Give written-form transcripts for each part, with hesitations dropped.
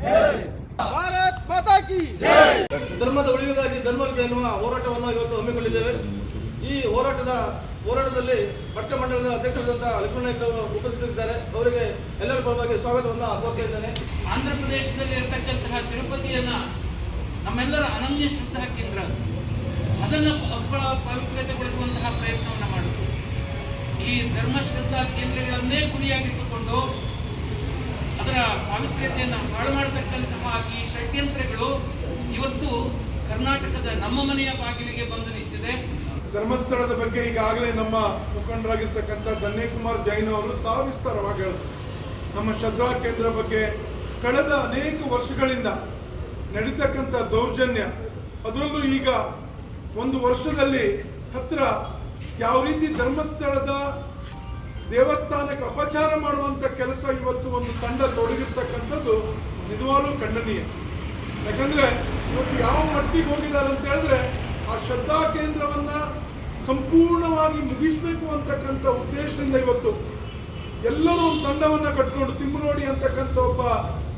ಭಾರತ್ ಮಾತಾ ಕಿ ಜೈ. ಧರ್ಮದ ಉಳಿವಿಗಾಗಿ ಧರ್ಮವಿದೆ ಎನ್ನುವ ಹೋರಾಟವನ್ನು ಇವತ್ತು ಹಮ್ಮಿಕೊಂಡಿದ್ದೇವೆ. ಈ ಹೋರಾಟದಲ್ಲಿ ಪಟ್ಟ ಮಂಡಲದ ಅಧ್ಯಕ್ಷರಾದಂತಹ ಲಕ್ಷ್ಮಣ ನಾಯ್ಕ ಅವರು ಉಪಸ್ಥಿತರಿದ್ದಾರೆ. ಅವರಿಗೆ ಎಲ್ಲರ ಪರವಾಗಿ ಸ್ವಾಗತವನ್ನು ಕೋರ್ತಾ ಇದ್ದೇನೆ. ಆಂಧ್ರ ಪ್ರದೇಶದಲ್ಲಿ ಇರತಕ್ಕಂತಹ ತಿರುಪತಿಯನ್ನ ನಮ್ಮೆಲ್ಲರ ಅನನ್ಯ ಶ್ರದ್ಧಾ ಕೇಂದ್ರ, ಅದನ್ನು ಪವಿತ್ರತೆಗೊಳಿಸುವಂತಹ ಪ್ರಯತ್ನವನ್ನು ಮಾಡುವುದು. ಈ ಧರ್ಮ ಶ್ರದ್ಧಾ ಕೇಂದ್ರಗಳನ್ನೇ ಗುರಿಯಾಗಿಟ್ಟುಕೊಂಡು ಅದರ ಪಾವಿತ್ರ್ಯತೆಯನ್ನು ಹಾಳು ಮಾಡತಕ್ಕಂತಹ ಈ ಷಡ್ಯಂತ್ರಗಳು ಇವತ್ತು ಕರ್ನಾಟಕದ ನಮ್ಮ ಮನೆಯ ಬಾಗಿಲಿಗೆ ಬಂದು ನಿಂತಿದೆ. ಧರ್ಮಸ್ಥಳದ ಬಗ್ಗೆ ಈಗಾಗಲೇ ನಮ್ಮ ಮುಖಂಡರಾಗಿರ್ತಕ್ಕಂಥ ಧನ್ಯಕುಮಾರ್ ಜೈನ್ ಅವರು ಸವಿಸ್ತಾರವಾಗಿ ಹೇಳಿದರು. ನಮ್ಮ ಶ್ರದ್ಧಾ ಕೇಂದ್ರ ಬಗ್ಗೆ ಕಳೆದ ಅನೇಕ ವರ್ಷಗಳಿಂದ ನಡೀತಕ್ಕಂಥ ದೌರ್ಜನ್ಯ, ಅದರಲ್ಲೂ ಈಗ ಒಂದು ವರ್ಷದಲ್ಲಿ ಹತ್ತಿರ ಯಾವ ರೀತಿ ಧರ್ಮಸ್ಥಳದ ದೇವಸ್ಥಾನಕ್ಕೆ ಅಪಚಾರ ಮಾಡುವಂತ ಕೆಲಸ ಇವತ್ತು ಒಂದು ತಂಡ ತೊಡಗಿರ್ತಕ್ಕಂಥದ್ದು ನಿಜವಾಗ್ಲೂ ಖಂಡನೀಯ. ಯಾಕಂದ್ರೆ ಇವತ್ತು ಯಾವ ಮಟ್ಟಿಗೆ ಹೋಗಿದ್ದಾರೆ ಅಂತ ಹೇಳಿದ್ರೆ, ಆ ಶ್ರದ್ಧಾ ಕೇಂದ್ರವನ್ನ ಸಂಪೂರ್ಣವಾಗಿ ಮುಗಿಸ್ಬೇಕು ಅಂತಕ್ಕಂಥ ಉದ್ದೇಶದಿಂದ ಇವತ್ತು ಎಲ್ಲರೂ ಒಂದು ತಂಡವನ್ನ ಕಟ್ಕೊಂಡು, ತಿಮ್ಮರೋಡಿ ಅಂತಕ್ಕಂಥ ಒಬ್ಬ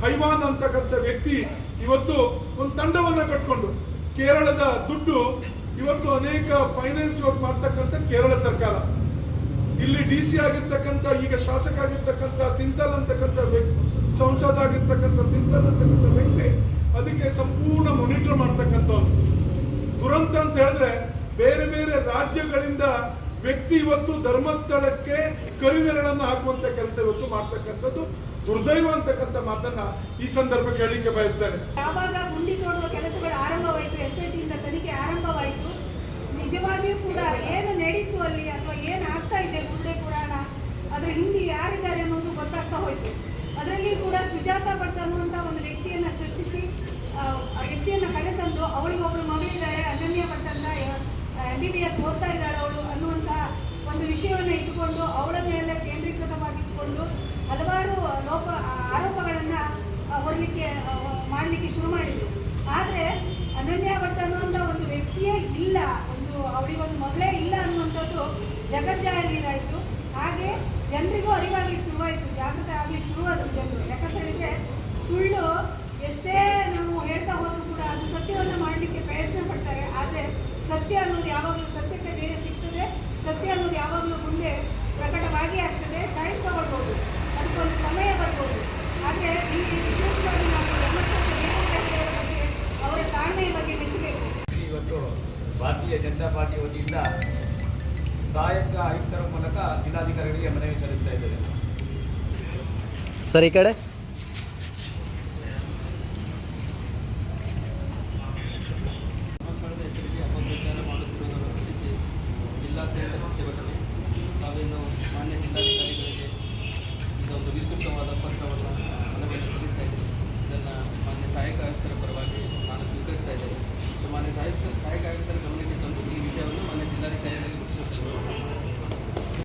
ಹೈವಾನ್ ಅಂತಕ್ಕಂಥ ವ್ಯಕ್ತಿ ಇವತ್ತು ಒಂದು ತಂಡವನ್ನ ಕಟ್ಕೊಂಡು, ಕೇರಳದ ದುಡ್ಡು ಇವತ್ತು ಅನೇಕ ಫೈನಾನ್ಸ್ ವರ್ಕ್ ಮಾಡ್ತಕ್ಕಂಥ ಕೇರಳ ಸರ್ಕಾರ, ಇಲ್ಲಿ DC ಆಗಿರ್ತಕ್ಕಂಥ ಈಗ ಶಾಸಕ ಆಗಿರ್ತಕ್ಕಂಥ ಸಿಂತಲ್ ಅಂತಕ್ಕಂಥ ಸಂಸದ ಆಗಿರ್ತಕ್ಕಂಥ ಸಿಂತಲ್ ಅಂತಕ್ಕಂಥ ವ್ಯಕ್ತಿ ಅದಕ್ಕೆ ಸಂಪೂರ್ಣ ಮಾನಿಟರ್ ಮಾಡ್ತಕ್ಕಂಥವ್ರು. ದುರಂತ ಅಂತ ಹೇಳಿದ್ರೆ ಬೇರೆ ಬೇರೆ ರಾಜ್ಯಗಳಿಂದ ವ್ಯಕ್ತಿ ಇವತ್ತು ಧರ್ಮಸ್ಥಳಕ್ಕೆ ಕರಿನೆರಳನ್ನು ಹಾಕುವಂತ ಕೆಲಸ ಇವತ್ತು ಮಾಡ್ತಕ್ಕಂಥದ್ದು ದುರ್ದೈವ ಅಂತಕ್ಕಂಥ ಮಾತನ್ನ ಈ ಸಂದರ್ಭಕ್ಕೆ ಹೇಳಲಿಕ್ಕೆ ಬಯಸ್ತೇನೆ. ಯಾವಾಗ ಗುಂಡಿ ತೋಡುವ ಕೆಲಸಗಳು ಆರಂಭವಾಯಿತು, SIT ಇಂದ ತನಿಖೆ ಆರಂಭವಾಯಿತು, ನಿಜವಾಗಿಯೂ ಕೂಡ ಏನು ನಡೀತು ಅಲ್ಲಿ ಅಥವಾ ಏನು ಆಗ್ತಾ ಇದೆ ಮುಂದೆ ಪುರಾಣ, ಅದರ ಹಿಂದೆ ಯಾರಿದ್ದಾರೆ ಅನ್ನೋದು ಗೊತ್ತಾಗ್ತಾ ಹೋಯಿತು. ಅದರಲ್ಲಿ ಕೂಡ ಸುಜಾತ ಭಟ್ ಅನ್ನುವಂಥ ಒಂದು ವ್ಯಕ್ತಿಯನ್ನು ಸೃಷ್ಟಿಸಿ ಆ ವ್ಯಕ್ತಿಯನ್ನು ಕರೆತಂದು ಅವಳಿಗೊಬ್ಬಳು ಮಗಳಿದ್ದಾರೆ, ಅನನ್ಯ ಭಟ್ ಅಂತ MBBS ಓದ್ತಾ ಇದ್ದಾಳೆ ಅವಳು ಅನ್ನುವಂಥ ಒಂದು ವಿಷಯವನ್ನು ಇಟ್ಟುಕೊಂಡು ಅವಳ ಮೇಲೆ ಕೇಂದ್ರೀಕೃತವಾಗಿಟ್ಟುಕೊಂಡು ಹಲವಾರು ಆರೋಪಗಳನ್ನು ಮಾಡಲಿಕ್ಕೆ ಶುರು ಮಾಡಿದರು. ಆದರೆ ಅನನ್ಯ ಭಟ್ ಅನ್ನುವಂಥ ಒಂದು ವ್ಯಕ್ತಿಯೇ ಇಲ್ಲ, ಅವಳಿಗೊಂದು ಮಗಳೇ ಇಲ್ಲ ಅನ್ನುವಂಥದ್ದು ಜಗಜ್ಜಾಹೀರಾಯಿತು. ಹಾಗೆ ಜನರಿಗೂ ಅರಿವಾಗ್ಲಿಕ್ಕೆ ಶುರುವಾಯಿತು, ಜಾಗೃತ ಆಗ್ಲಿಕ್ಕೆ ಶುರುವಾದರು ಜನರು. ಯಾಕಂತ ಹೇಳಿದರೆ ಸುಳ್ಳು ಎಷ್ಟೇ ನಾವು ಹೇಳ್ತಾ ಹೋದರೂ ಕೂಡ ಅದು ಸತ್ಯವನ್ನು ಮಾಡಲಿಕ್ಕೆ ಪ್ರಯತ್ನ ಪಡ್ತಾರೆ. ಆದರೆ ಸತ್ಯ ಅನ್ನೋದು ಯಾವಾಗಲೂ, ಸತ್ಯಕ್ಕೆ ಜಯ ಸಿಗ್ತದೆ, ಸತ್ಯ ಅನ್ನೋದು ಯಾವಾಗಲೂ ಮುಂದೆ ಪ್ರಕಟವಾಗಿ ಆಗ್ತದೆ. ಟೈಮ್ ತಗೊಳ್ಬೋದು, ಅದಕ್ಕೊಂದು ಸಮಯ ಬರ್ಬೋದು. ಆದರೆ ಇಲ್ಲಿ ವಿಶೇಷವಾಗಿ ನಾವು ಬಗ್ಗೆ ಅವರ ತಾಳ್ಮೆಯ ಬಗ್ಗೆ ಮೆಚ್ಚಬೇಕು. ಇವತ್ತು ಭಾರತೀಯ ಜನತಾ ಪಾರ್ಟಿ ವತಿಯಿಂದ ಸಹಾಯಕ ಆಯುಕ್ತರ ಮೂಲಕ ಜಿಲ್ಲಾಧಿಕಾರಿಗಳಿಗೆ ಮನವಿ ಸಲ್ಲಿಸ್ತಾ ಇದ್ದೇವೆ. ಸರ್ ಈ ಕಡೆ